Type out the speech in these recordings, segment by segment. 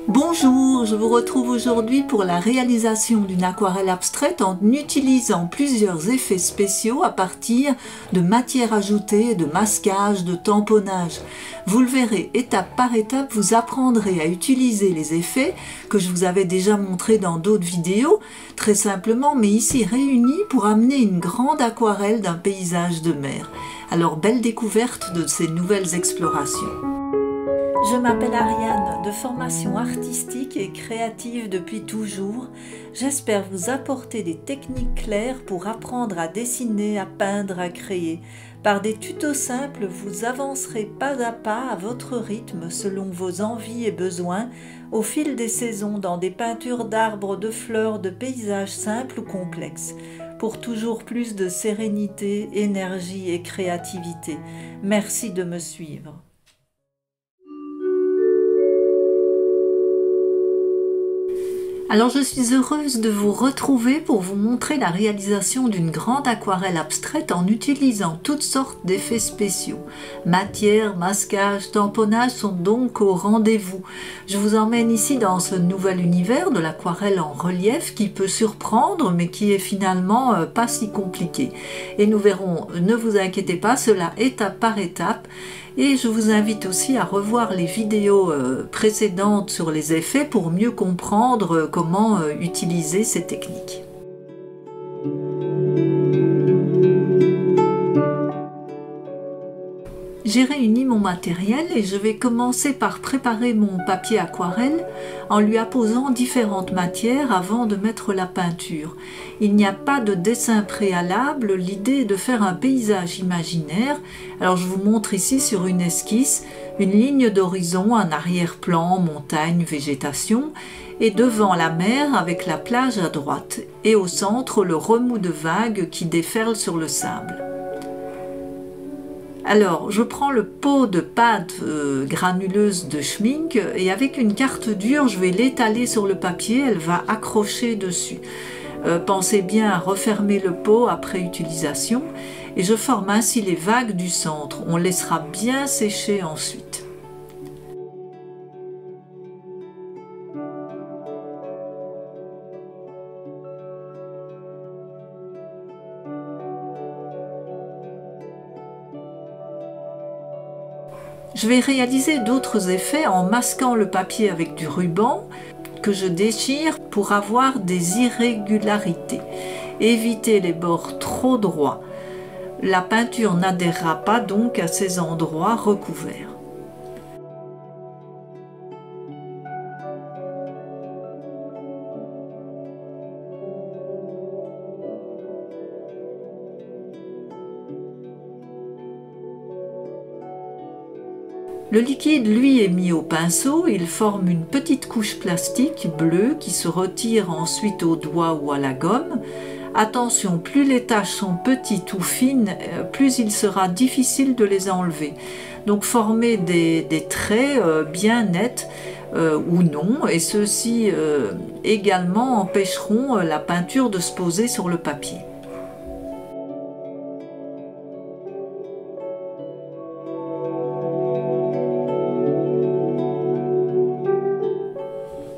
Bonjour, je vous retrouve aujourd'hui pour la réalisation d'une aquarelle abstraite en utilisant plusieurs effets spéciaux à partir de matières ajoutées, de masquage, de tamponnage. Vous le verrez, étape par étape, vous apprendrez à utiliser les effets que je vous avais déjà montrés dans d'autres vidéos, très simplement, mais ici réunis pour amener une grande aquarelle d'un paysage de mer. Alors, belle découverte de ces nouvelles explorations. Je m'appelle Ariane, de formation artistique et créative depuis toujours. J'espère vous apporter des techniques claires pour apprendre à dessiner, à peindre, à créer. Par des tutos simples, vous avancerez pas à pas à votre rythme selon vos envies et besoins au fil des saisons dans des peintures d'arbres, de fleurs, de paysages simples ou complexes. Pour toujours plus de sérénité, énergie et créativité. Merci de me suivre. Alors je suis heureuse de vous retrouver pour vous montrer la réalisation d'une grande aquarelle abstraite en utilisant toutes sortes d'effets spéciaux. Matière, masquage, tamponnage sont donc au rendez-vous. Je vous emmène ici dans ce nouvel univers de l'aquarelle en relief qui peut surprendre mais qui est finalement pas si compliqué. Et nous verrons, ne vous inquiétez pas, cela étape par étape. Et je vous invite aussi à revoir les vidéos précédentes sur les effets pour mieux comprendre comment utiliser ces techniques. J'ai réuni mon matériel et je vais commencer par préparer mon papier aquarelle en lui apposant différentes matières avant de mettre la peinture. Il n'y a pas de dessin préalable, l'idée est de faire un paysage imaginaire. Alors je vous montre ici sur une esquisse une ligne d'horizon, un arrière-plan, montagne, végétation et devant la mer avec la plage à droite et au centre le remous de vagues qui déferlent sur le sable. Alors, je prends le pot de pâte granuleuse de Schmincke et avec une carte dure, je vais l'étaler sur le papier, elle va accrocher dessus. Pensez bien à refermer le pot après utilisation et je forme ainsi les vagues du centre. On laissera bien sécher ensuite. Je vais réaliser d'autres effets en masquant le papier avec du ruban que je déchire pour avoir des irrégularités. Évitez les bords trop droits. La peinture n'adhérera pas donc à ces endroits recouverts. Le liquide, lui, est mis au pinceau, il forme une petite couche plastique bleue qui se retire ensuite au doigt ou à la gomme. Attention, plus les taches sont petites ou fines, plus il sera difficile de les enlever. Donc formez des traits bien nets ou non, et ceux-ci également empêcheront la peinture de se poser sur le papier.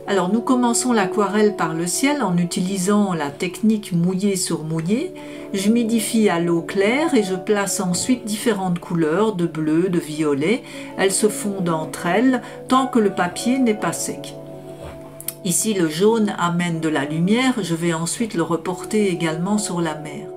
Alors nous commençons l'aquarelle par le ciel en utilisant la technique mouillé sur mouillé. J'humidifie à l'eau claire et je place ensuite différentes couleurs de bleu, de violet. Elles se fondent entre elles tant que le papier n'est pas sec. Ici le jaune amène de la lumière, je vais ensuite le reporter également sur la mer.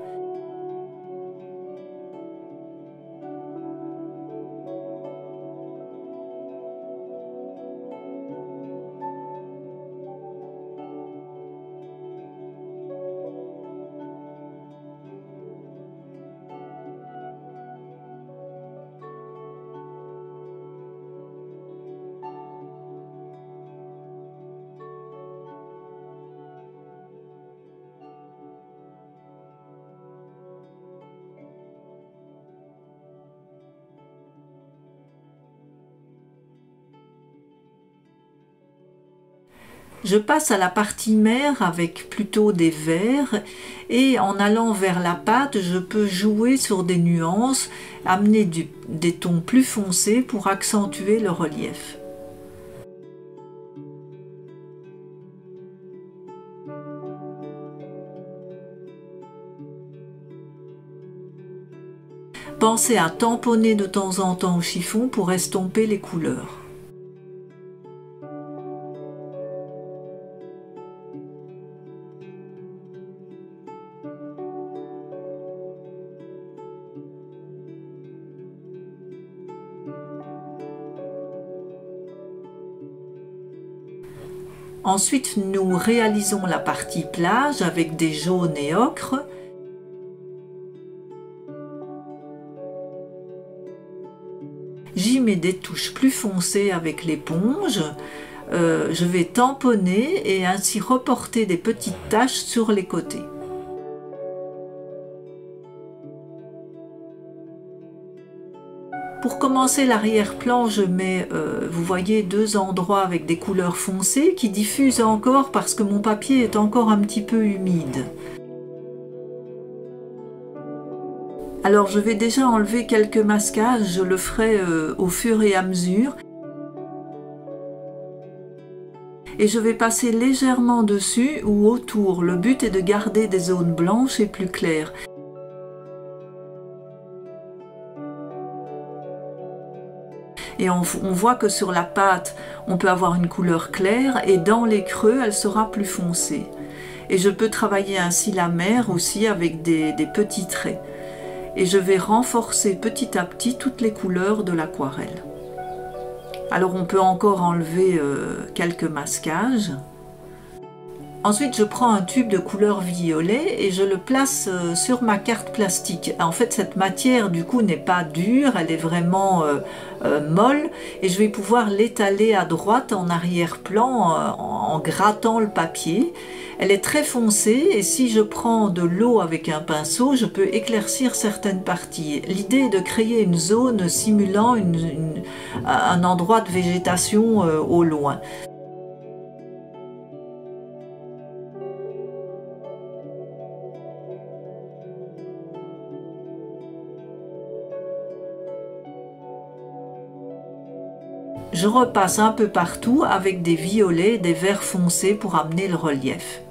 Je passe à la partie mer avec plutôt des verts et en allant vers la pâte, je peux jouer sur des nuances, amener des tons plus foncés pour accentuer le relief. Pensez à tamponner de temps en temps au chiffon pour estomper les couleurs. Ensuite, nous réalisons la partie plage avec des jaunes et ocre. J'y mets des touches plus foncées avec l'éponge. Je vais tamponner et ainsi reporter des petites taches sur les côtés. Pour commencer l'arrière-plan, je mets, vous voyez, 2 endroits avec des couleurs foncées qui diffusent encore parce que mon papier est encore un petit peu humide. Alors je vais déjà enlever quelques masquages, je le ferai au fur et à mesure. Et je vais passer légèrement dessus ou autour. Le but est de garder des zones blanches et plus claires. Et on voit que sur la pâte, on peut avoir une couleur claire et dans les creux, elle sera plus foncée. Et je peux travailler ainsi la mer aussi avec des petits traits. Et je vais renforcer petit à petit toutes les couleurs de l'aquarelle. Alors on peut encore enlever quelques masquages. Ensuite, je prends un tube de couleur violet et je le place sur ma carte plastique. En fait, cette matière, du coup, n'est pas dure, elle est vraiment molle. Et je vais pouvoir l'étaler à droite en arrière-plan en grattant le papier. Elle est très foncée et si je prends de l'eau avec un pinceau, je peux éclaircir certaines parties. L'idée est de créer une zone simulant un endroit de végétation au loin. Je repasse un peu partout avec des violets et des verts foncés pour amener le relief.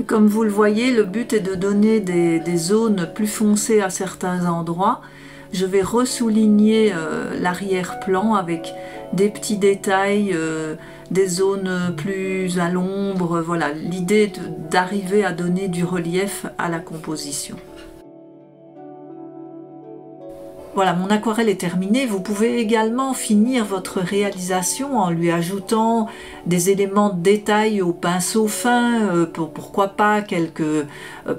Comme vous le voyez, le but est de donner des zones plus foncées à certains endroits. Je vais ressouligner l'arrière-plan avec des petits détails, des zones plus à l'ombre. Voilà, l'idée d'arriver à donner du relief à la composition. Voilà, mon aquarelle est terminée. Vous pouvez également finir votre réalisation en lui ajoutant des éléments de détail au pinceau fin, pourquoi pas quelques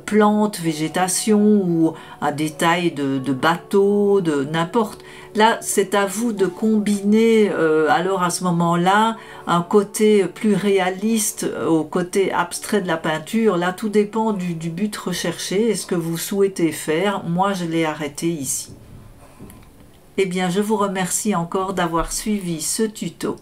plantes, végétation ou un détail de bateau, de n'importe. Là, c'est à vous de combiner alors à ce moment-là un côté plus réaliste au côté abstrait de la peinture. Là, tout dépend du but recherché et ce que vous souhaitez faire. Moi, je l'ai arrêté ici. Eh bien, je vous remercie encore d'avoir suivi ce tuto.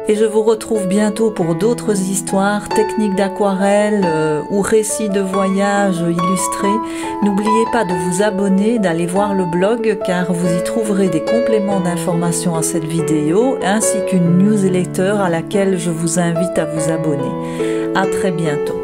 Et je vous retrouve bientôt pour d'autres histoires, techniques d'aquarelle ou récits de voyage illustrés. N'oubliez pas de vous abonner, d'aller voir le blog car vous y trouverez des compléments d'informations à cette vidéo ainsi qu'une newsletter à laquelle je vous invite à vous abonner. À très bientôt.